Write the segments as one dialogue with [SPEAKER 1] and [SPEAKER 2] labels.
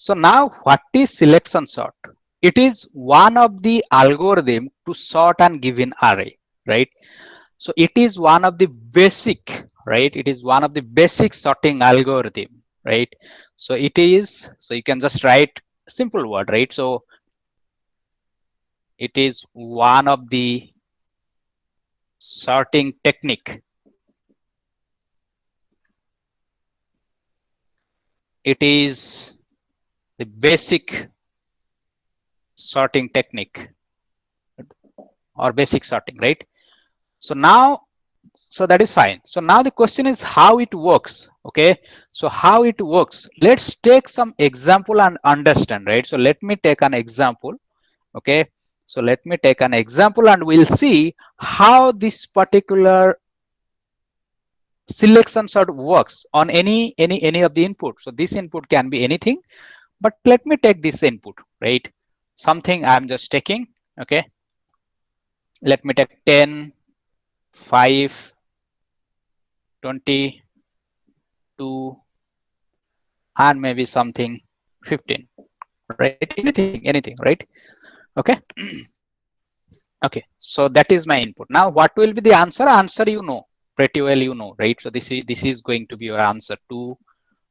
[SPEAKER 1] So now what is selection sort? It is one of the algorithm to sort and give an array, right? So it is one of the basic, right? It is one of the basic sorting algorithm, right? So it is, so you can just write simple word, right? So it is one of the sorting technique. It is the basic sorting technique or basic sorting, right? So now, so that is fine. So now the question is how it works. Okay, so how it works, let's take some example and understand, right? So let me take an example. Okay, so let me take an example and we'll see how this particular selection sort works on any of the input. So this input can be anything, but let me take this input, right? Something I'm just taking. Okay, let me take 10, 5, 20, 2, and maybe something 15, right? Anything, right? Okay. Okay, so that is my input. Now what will be the answer? Answer, you know pretty well, you know, right? So this is going to be your answer: 2,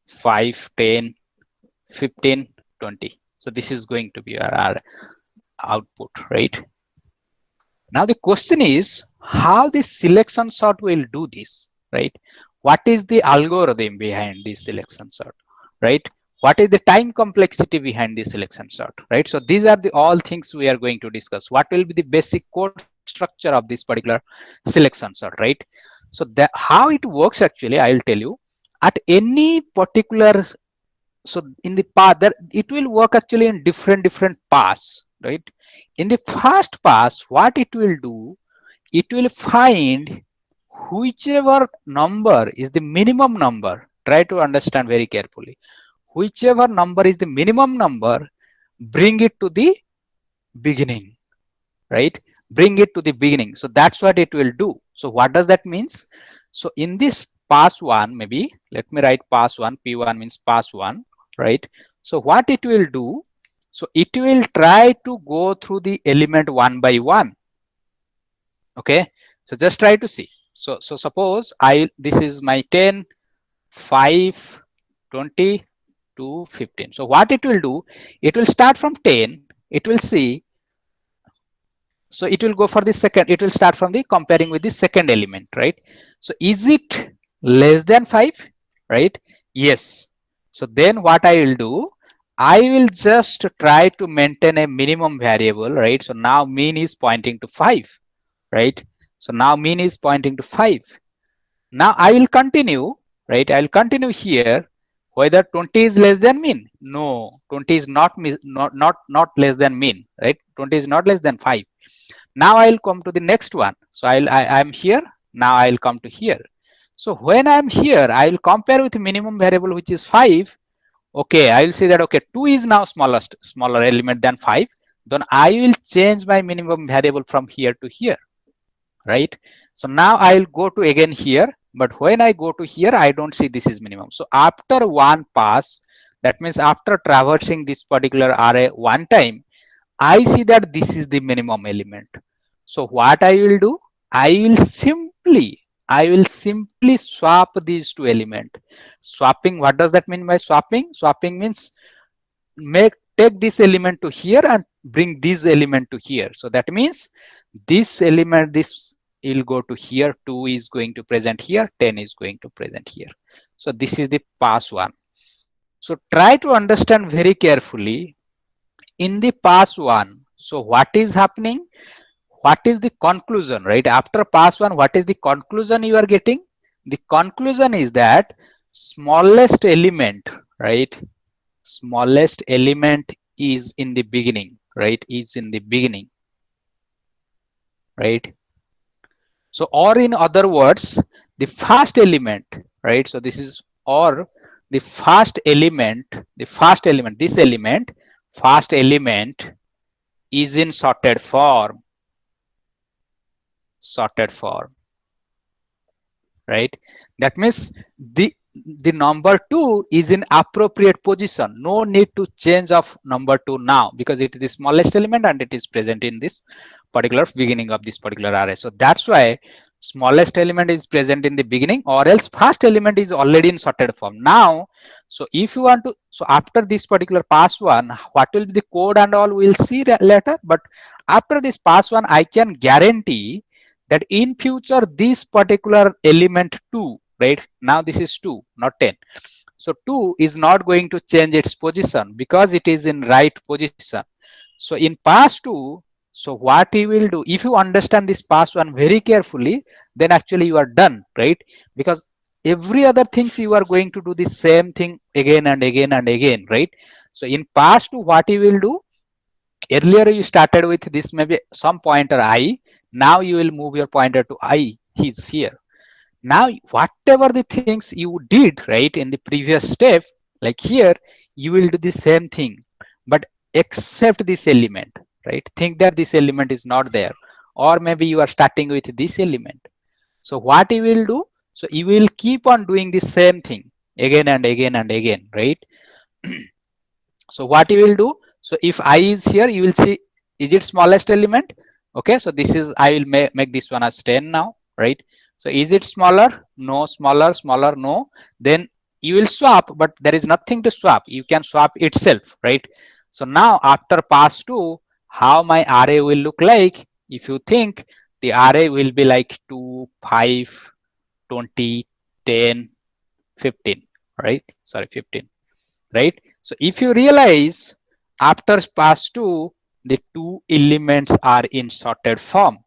[SPEAKER 1] 5, 10, 15, 20. So this is going to be our output, right? Now the question is how the selection sort will do this, right? What is the algorithm behind this selection sort, right? What is the time complexity behind this selection sort, right? So these are the all things we are going to discuss. What will be the basic code structure of this particular selection sort, right? So that how it works actually, I'll tell you. At any particular, so in the path that it will work actually in different paths, right? In the first pass, what it will do, it will find whichever number is the minimum number. Try to understand very carefully. Whichever number is the minimum number, bring it to the beginning, right? Bring it to the beginning. So that's what it will do. So what does that means? So in this pass one, maybe let me write pass one. P1 means pass one, right? So what it will do? So it will try to go through the element one by one. Okay, so just try to see. So suppose this is my 10, 5, 20 to 15. So what it will do, it will start from 10. It will see, so it will go for the second, it will start from the comparing with the second element, right? So is it less than 5, right? Yes. So then what I will do, I will just try to maintain a minimum variable, right? So now mean is pointing to 5, right? So now mean is pointing to 5. Now I will continue, right? I will continue here. Whether 20 is less than mean? No, 20 is not less than mean, right? 20 is not less than 5. Now I'll come to the next one. So I'm here. Now I'll come to here. So when I'm here, I'll compare with minimum variable, which is 5. Okay, I will see that, okay, 2 is now smaller element than 5. Then I will change my minimum variable from here to here, right? So now I'll go to again here, but when I go to here, I don't see this is minimum. So after one pass, that means after traversing this particular array one time, I see that this is the minimum element. So what I will do, I will simply swap these two element. Swapping, what does that mean by swapping? Swapping means take this element to here and bring this element to here. So that means this element, this will go to here, 2 is going to present here, 10 is going to present here. So this is the pass one. So try to understand very carefully in the pass one. So what is happening? What is the conclusion, right? After pass one, what is the conclusion you are getting? The conclusion is that smallest element, right? Smallest element is in the beginning, right? Is in the beginning, right? So, or in other words, the first element, right? So this is, or the first element, this element, first element is in sorted form, right? That means the number 2 is in appropriate position. No need to change of number 2 now, because it is the smallest element and it is present in this particular beginning of this particular array. So that's why smallest element is present in the beginning, or else first element is already in sorted form. Now, so if you want to, so after this particular pass one, what will be the code and all, we'll see later. But after this pass one, I can guarantee that in future this particular element 2, right, now this is 2 not 10, so 2 is not going to change its position because it is in right position. So in pass 2, so what you will do, if you understand this pass one very carefully, then actually you are done, right? Because every other things you are going to do the same thing again and again and again, right? So in pass 2, what you will do, earlier you started with this maybe some pointer I, now you will move your pointer to I, he's here. Now whatever the things you did right in the previous step, like here, you will do the same thing, but except this element, right? Think that this element is not there, or maybe you are starting with this element. So what you will do, so you will keep on doing the same thing again and again and again, right? So what you will do, so if I is here, you will see, is it smallest element? Okay, so this is, I will make this one as 10 now, right? So is it smaller? No. Smaller, smaller, no. Then you will swap, but there is nothing to swap, you can swap itself, right? So now after pass 2, how my array will look like, if you think, the array will be like 2, 5, 20, 10, 15, right? Sorry, 15, right? So if you realize after pass 2, the two elements are in sorted form,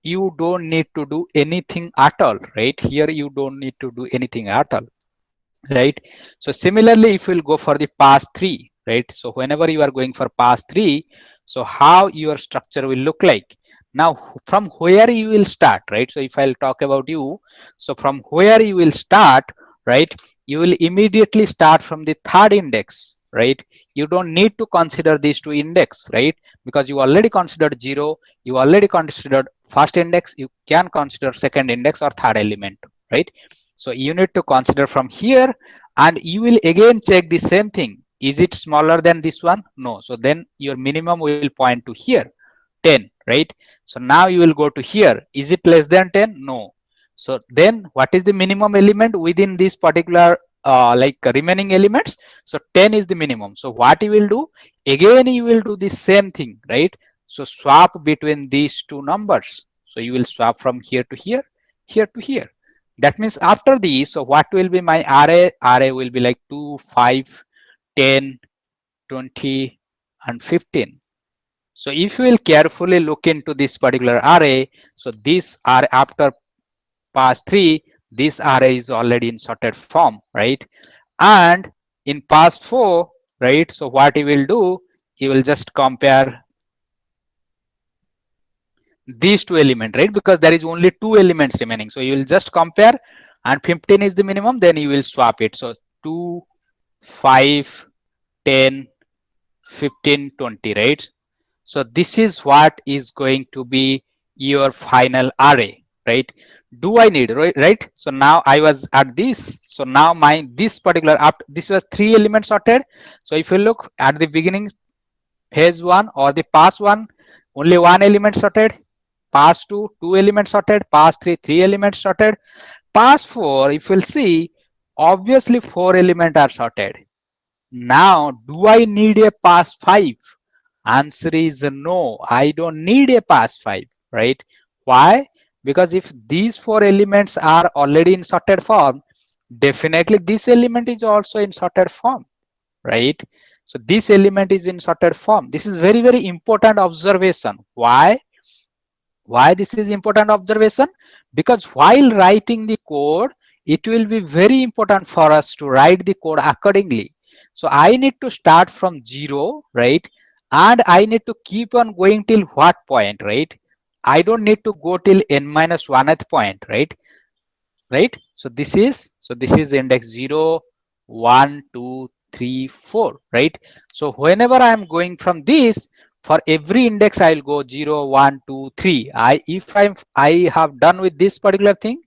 [SPEAKER 1] you don't need to do anything at all, right? Here you don't need to do anything at all, right? So similarly, if you'll go for the pass 3, right? So whenever you are going for pass 3, so how your structure will look like. Now from where you will start, right? So if I'll talk about you, so from where you will start, right? You will immediately start from the third index, right? You don't need to consider these two index, right? Because you already considered 0, you already considered first index, you can consider second index or third element, right? So you need to consider from here, and you will again check the same thing. Is it smaller than this one? No. So then your minimum will point to here, 10, right? So now you will go to here. Is it less than 10? No. So then what is the minimum element within this particular like remaining elements? So 10 is the minimum. So what you will do? Again, you will do the same thing, right? So swap between these two numbers. So you will swap from here to here, here to here. That means after these, so what will be my array? Array will be like 2, 5, 10, 20, and 15. So if you will carefully look into this particular array, so this are after pass 3, this array is already in sorted form, right? And in pass 4, right? So what you will do, you will just compare these two elements, right? Because there is only two elements remaining. So you will just compare, and 15 is the minimum, then you will swap it. So 2, 5, 10, 15, 20, right? So this is what is going to be your final array, right? Do I need, right? So now I was at this. So now my this particular up, this was 3 elements sorted. So if you look at the beginning, phase 1 or the pass 1, only 1 element sorted. Pass 2, 2 elements sorted. Pass 3, 3 elements sorted. Pass 4, if you'll see, obviously 4 elements are sorted. Now, do I need a pass 5? Answer is no, I don't need a pass 5, right? Why? Because if these 4 elements are already in sorted form, definitely this element is also in sorted form, right? So this element is in sorted form. This is very, very important observation. Why this is important observation? Because while writing the code, it will be very important for us to write the code accordingly. So I need to start from 0, right? And I need to keep on going till what point, right? I don't need to go till n minus 1th point, right? Right? So this is index 0, 1, 2, 3, 4, right? So whenever I am going from this, for every index I'll go 0, 1, 2, 3. If I have done with this particular thing,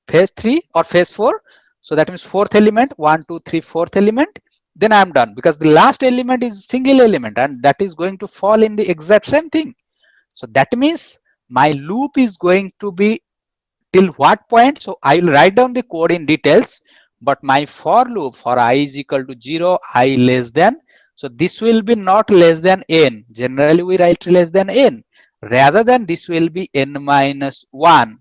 [SPEAKER 1] phase 3 or phase 4, So that means fourth element, 1, 2, 3, fourth element, then I'm done, because the last element is single element and that is going to fall in the exact same thing. So that means my loop is going to be till what point? So I will write down the code in details, but my for loop for I is equal to 0, I less than. So this will be not less than n. Generally we write less than n. Rather than this will be n minus 1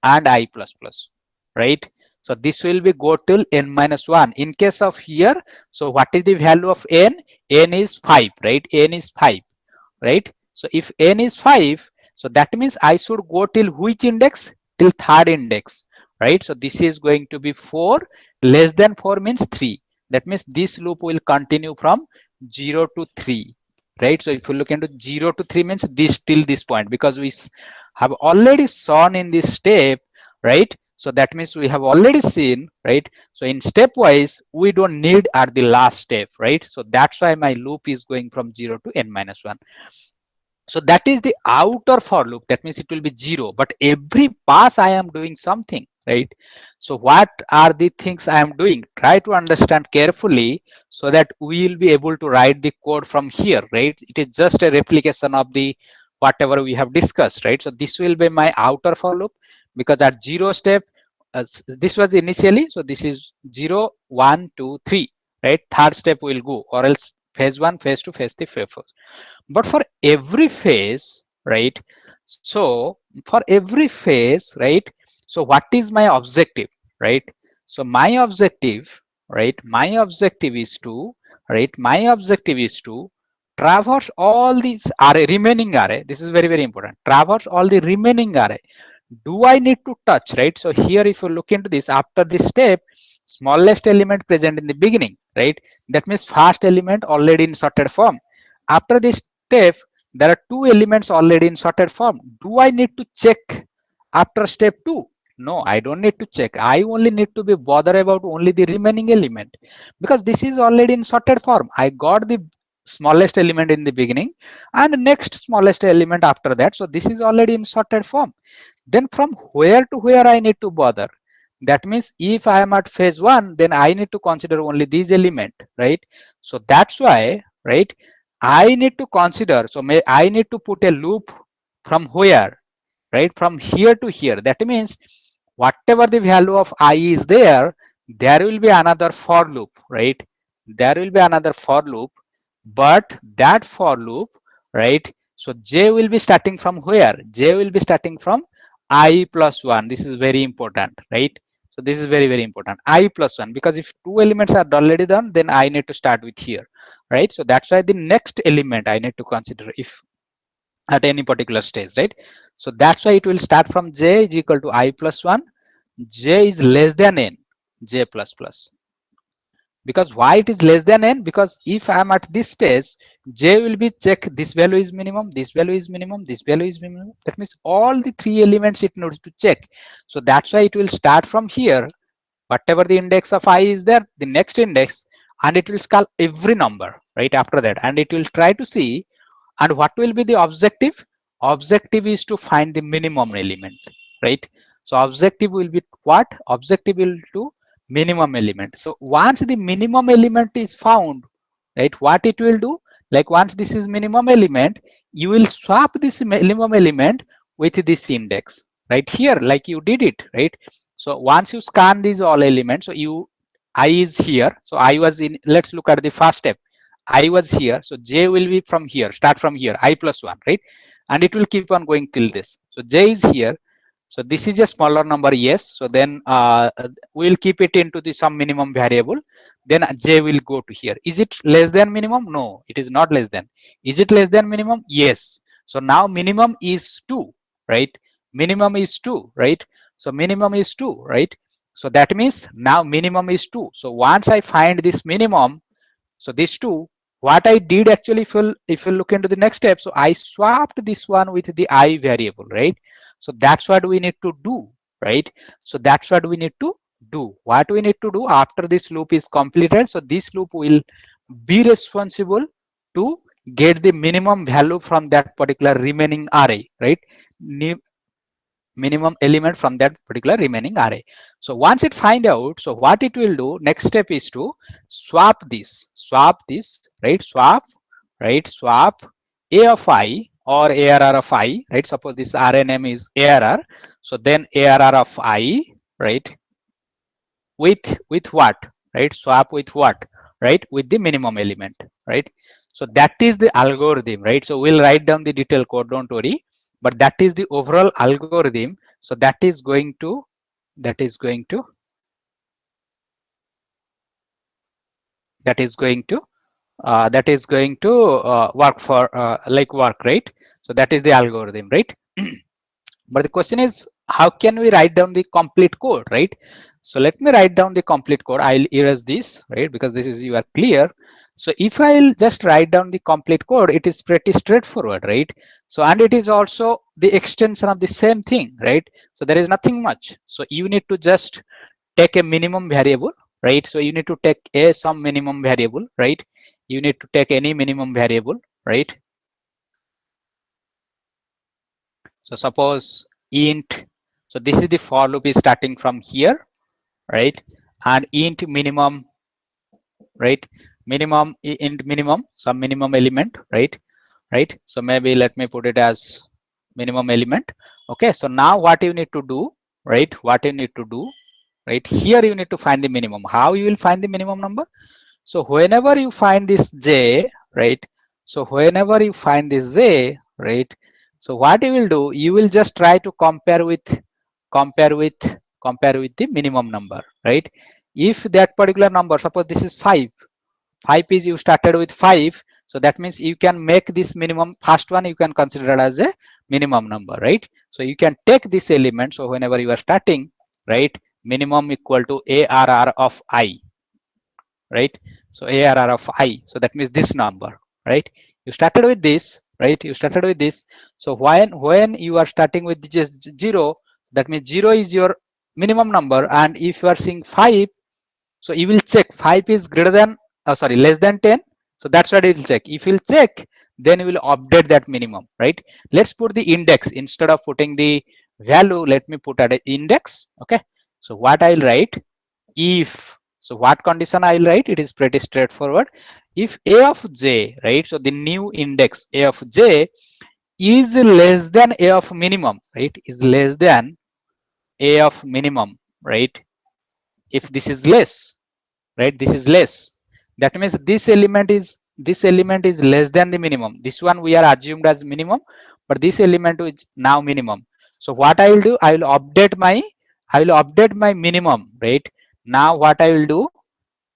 [SPEAKER 1] and I plus plus, right? So this will be go till n minus 1. In case of here, so what is the value of n? N is 5, right? N is 5, right? So if n is 5, so that means I should go till which index? Till third index, right? So this is going to be 4, less than 4 means 3. That means this loop will continue from 0 to 3, right? So if you look into 0 to 3 means this till this point, because we have already shown in this step, right? So that means we have already seen, right? So in stepwise, we don't need at the last step, right? So that's why my loop is going from 0 to n minus 1. So that is the outer for loop. That means it will be 0, but every pass I am doing something, right? So what are the things I am doing? Try to understand carefully so that we will be able to write the code from here, right? It is just a replication of the whatever we have discussed, right? So this will be my outer for loop, because at 0 step, this was initially, so this is 0, 1, 2, 3, right? Third step will go, or else phase 1, phase 2, phase 3, phase 4. But for every phase, right? So for every phase, right? So what is my objective, right? So my objective, right? My objective is to, right? My objective is to traverse all these array, remaining array. This is very, very important. Traverse all the remaining array. Do I need to touch, right? So here, if you look into this, after this step, smallest element present in the beginning, right? That means first element already in sorted form. After this step, there are two elements already in sorted form. Do I need to check after step 2? No, I don't need to check. I only need to be bothered about only the remaining element, because this is already in sorted form. I got the smallest element in the beginning and next smallest element after that. So this is already in sorted form. Then from where to where I need to bother? That means if I am at phase 1, then I need to consider only these element, right? So that's why, right, I need to consider, so I need to put a loop from where, right? From here to here. That means whatever the value of I is there, there will be another for loop, right? There will be another for loop, but that for loop, right? So j will be starting from where? J will be starting from I plus 1. This is very important, right? So this is very, very important. I plus 1, because if two elements are already done, then I need to start with here, right? So that's why the next element I need to consider if at any particular stage, right? So that's why it will start from j is equal to I plus 1. J is less than n, j plus plus. Because why it is less than n? Because if I am at this stage, j will be check this value is minimum, this value is minimum, this value is minimum. That means all the three elements it needs to check. So that's why it will start from here. Whatever the index of I is there, the next index, and it will call every number right after that, and it will try to see. And what will be the objective? Objective is to find the minimum element, right? So objective will be what? Objective will to minimum element. So once the minimum element is found, right, what it will do? Like once this is minimum element, you will swap this minimum element with this index right here, like you did it, right? So once you scan these all elements, so you I is here. So I was in, let's look at the first step. I was here. So j will be from here, start from here, I plus 1, right? And it will keep on going till this. So j is here. So this is a smaller number, yes. So then we'll keep it into the some minimum variable. Then j will go to here. Is it less than minimum? No, it is not less than. Is it less than minimum? Yes. So now minimum is 2, right? Minimum is 2, right? So minimum is 2, right? So that means now minimum is 2. So once I find this minimum, so these two, what I did actually, if you look into the next step, so I swapped this one with the I variable, right? So that's what we need to do, right? So that's what we need to do. What we need to do after this loop is completed, so this loop will be responsible to get the minimum value from that particular remaining array, right? minimum element from that particular remaining array. So once it find out, so what it will do, next step is to swap this, right? Swap a of I or ARR of I, right? Suppose this array name is ARR. So then ARR of I, right? With what, right? Swap with what, right? With the minimum element, right? So that is the algorithm, right? So we'll write down the detailed code, don't worry, but that is the overall algorithm. So that is going to that is going to that is going to work for work, right? So that is the algorithm, right? But the question is, how can we write down the complete code, right? So let me write down the complete code. I'll erase this, right? Because this is, you are clear. So if I'll just write down the complete code, it is pretty straightforward, right? So, and it is also the extension of the same thing, right? So there is nothing much. So you need to just take a minimum variable, right? So you need to take some minimum variable, right? You need to take any minimum variable, right? So suppose int, so this is the for loop is starting from here, right? And int minimum, right? Int minimum, some minimum element, right? So maybe let me put it as minimum element. Okay, so now what you need to do, right? What you need to do, right? Here you need to find the minimum. How you will find the minimum number? So whenever you find this j, right? So whenever you find this j, right? So what you will do, you will just try to compare with the minimum number, right? If that particular number, suppose this is 5 is, you started with 5, so that means you can make this minimum, first one you can consider it as a minimum number, right? So you can take this element, so whenever you are starting, right, minimum equal to ARR of I, right? So ARR of I, so that means this number, right? You started with this, right? You started with this. So when you are starting with just 0, that means 0 is your minimum number, and if you are seeing 5, so you will check 5 is greater than, sorry, less than 10. So that's what it will check. If you'll check, then you will update that minimum, right? Let's put the index instead of putting the value. Let me put at an index. Okay. So what I'll write, if, so what condition I'll write, it is pretty straightforward. If a of j, right? So the new index a of j is less than a of minimum, right? Is less than a of minimum, right? If this is less, right, this is less, that means this element is less than the minimum. This one we are assumed as minimum, but this element is now minimum. So what I will do, I will update my minimum, right? Now what I will do,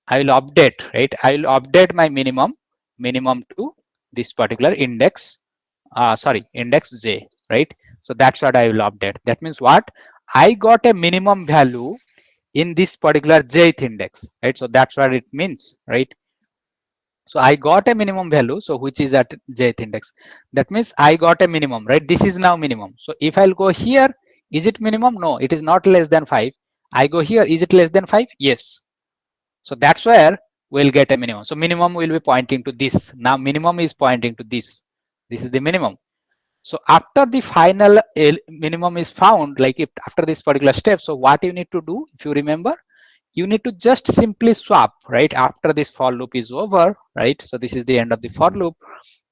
[SPEAKER 1] I will update, right? I will update my minimum to this particular index, index j, right? So that's what I will update. That means what, I got a minimum value in this particular jth index, right? So that's what it means, right? So I got a minimum value, so which is at jth index. That means I got a minimum, right? This is now minimum. So if I'll go here, is it minimum? No, it is not less than 5. I go here, is it less than 5? Yes. So that's where we'll get a minimum. So minimum will be pointing to this. Now minimum is pointing to this. This is the minimum. So after the final minimum is found, like if after this particular step, so what you need to do, if you remember, you need to just simply swap, right? After this for loop is over, right? So this is the end of the for loop.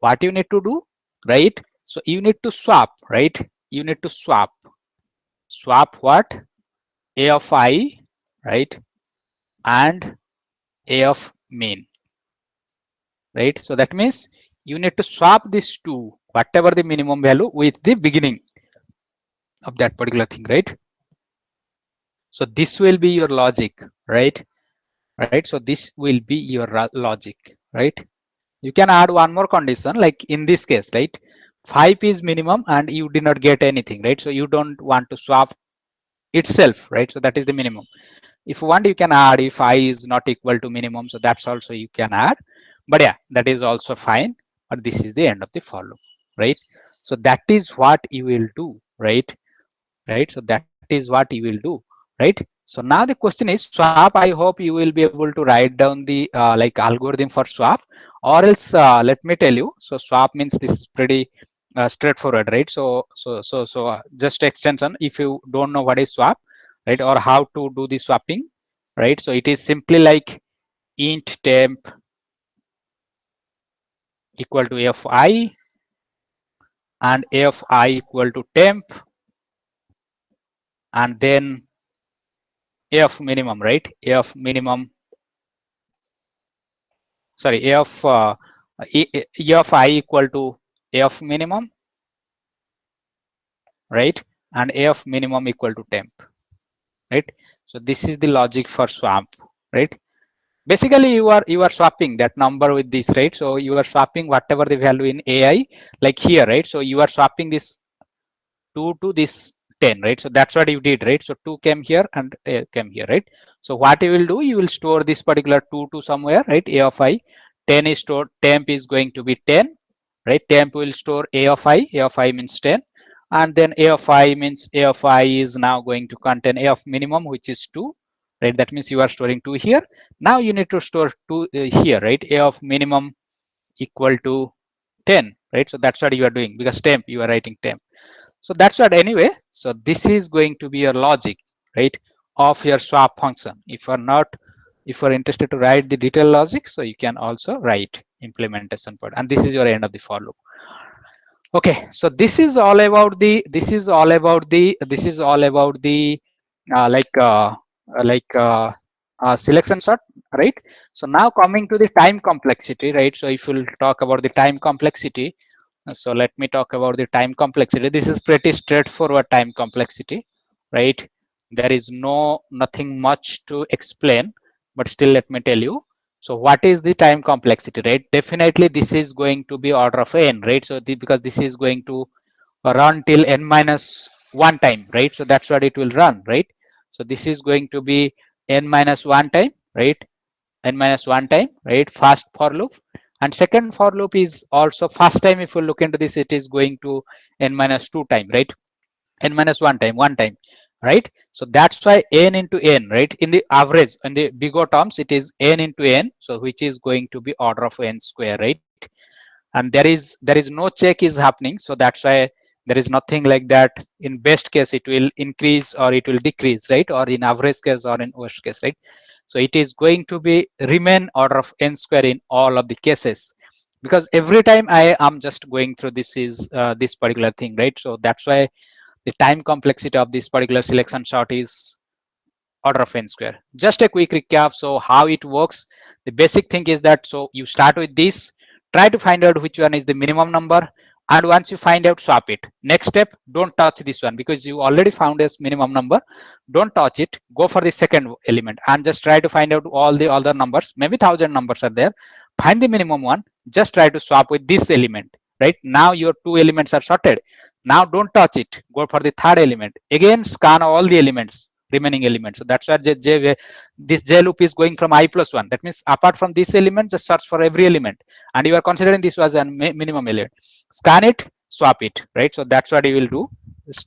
[SPEAKER 1] What you need to do, right? So you need to swap, right? You need to swap what? A of I, right? And A of min, right? So that means you need to swap these two, whatever the minimum value, with the beginning of that particular thing, right? So this will be your logic, right? Right. So this will be your logic, right? You can add one more condition, like in this case, right? 5 is minimum and you did not get anything, right? So you don't want to swap itself, right? So that is the minimum. If you want, you can add if I is not equal to minimum. So that's also you can add. But yeah, that is also fine. But this is the end of the for loop, right? So that is what you will do, right? Right. So that is what you will do, right? So now the question is swap. I hope you will be able to write down the like algorithm for swap, or else let me tell you. So swap means this is pretty straightforward, right? So just extension. If you don't know what is swap, right, or how to do the swapping, right? So it is simply like int temp equal to fi and fi equal to temp, and then f minimum, right? F minimum, sorry, f fi equal to f minimum, right? And f minimum equal to temp, right? So this is the logic for swap, right? Basically you are swapping that number with this, right? So you are swapping whatever the value in ai, like here, right? So you are swapping this 2 to this 10, right? So that's what you did, right? So 2 came here and came here, right? So what you will do, you will store this particular 2 to somewhere, right? A of I, 10 is stored, temp is going to be 10, right? Temp will store a of I means 10, and then a of I means a of I is now going to contain a of minimum, which is 2, right? That means you are storing 2 here. Now you need to store 2 here, right? A of minimum equal to 10, right? So that's what you are doing, because temp, you are writing temp. So that's what anyway. So this is going to be your logic, right, of your swap function. If you're not, if you're interested to write the detailed logic, so you can also write implementation for it. And this is your end of the for loop. Okay, so this is all about the, this is all about the uh, like uh, selection sort, right? So now coming to the time complexity, right? So if we'll talk about the time complexity, so let me talk about the time complexity. This is pretty straightforward time complexity, right? There is nothing much to explain, but still let me tell you. So what is the time complexity, right? Definitely this is going to be order of n, right? So because this is going to run till n minus 1 time, right? So that's what it will run, right? So this is going to be n minus 1 time, right? N minus 1 time, right? First for loop. And second for loop is also first time. If you look into this, it is going to n minus 2 time, right? N minus 1 time, right? So that's why n into n, right? In the average, in the bigger terms, it is n into n, so which is going to be order of n square, right? And there is no check is happening, so that's why there is nothing like that. In best case it will increase or it will decrease, right? Or in average case or in worst case, right? So it is going to be remain order of n square in all of the cases, because every time I am just going through this is this particular thing, right? So that's why the time complexity of this particular selection sort is order of n square. Just a quick recap. So how it works, the basic thing is that, so you start with this, try to find out which one is the minimum number, and once you find out, swap it. Next step, don't touch this one because you already found a minimum number. Don't touch it, go for the second element and just try to find out all the other numbers. Maybe 1,000 numbers are there, find the minimum one, just try to swap with this element, right? Now your two elements are sorted. Now don't touch it, go for the third element, again scan all the elements, remaining elements. So that's why this j loop is going from I plus 1. That means apart from this element, just search for every element, and you are considering this was a minimum element. Scan it, swap it, right? So that's what you will do. Just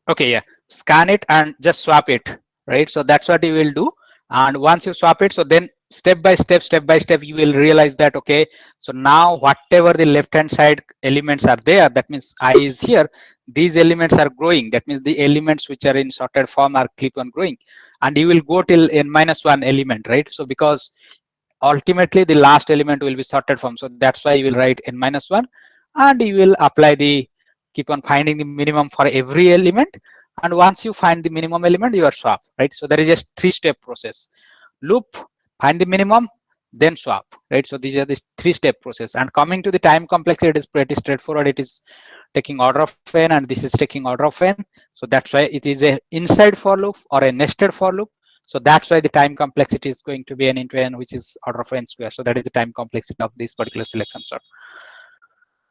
[SPEAKER 1] okay, yeah, scan it and just swap it, right? So that's what you will do. And once you swap it, so then step by step you will realize that, okay, so now whatever the left hand side elements are there, that means I is here, these elements are growing. That means the elements which are in sorted form are keep on growing, and you will go till n minus 1 element, right? So because ultimately the last element will be sorted from, so that's why you will write n minus 1, and you will apply the, keep on finding the minimum for every element, and once you find the minimum element, you are swap, right? So there is a 3-step process: loop, find the minimum, then swap, right? So these are the 3-step process. And coming to the time complexity, it is pretty straightforward. It is taking order of n, and this is taking order of n. So that's why it is a inside for loop or a nested for loop. So that's why the time complexity is going to be n into n, which is order of n square. So that is the time complexity of this particular selection sort.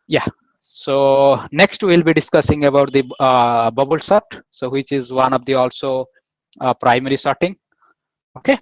[SPEAKER 1] Yeah. So next we'll be discussing about the bubble sort, so which is one of the also primary sorting. Okay.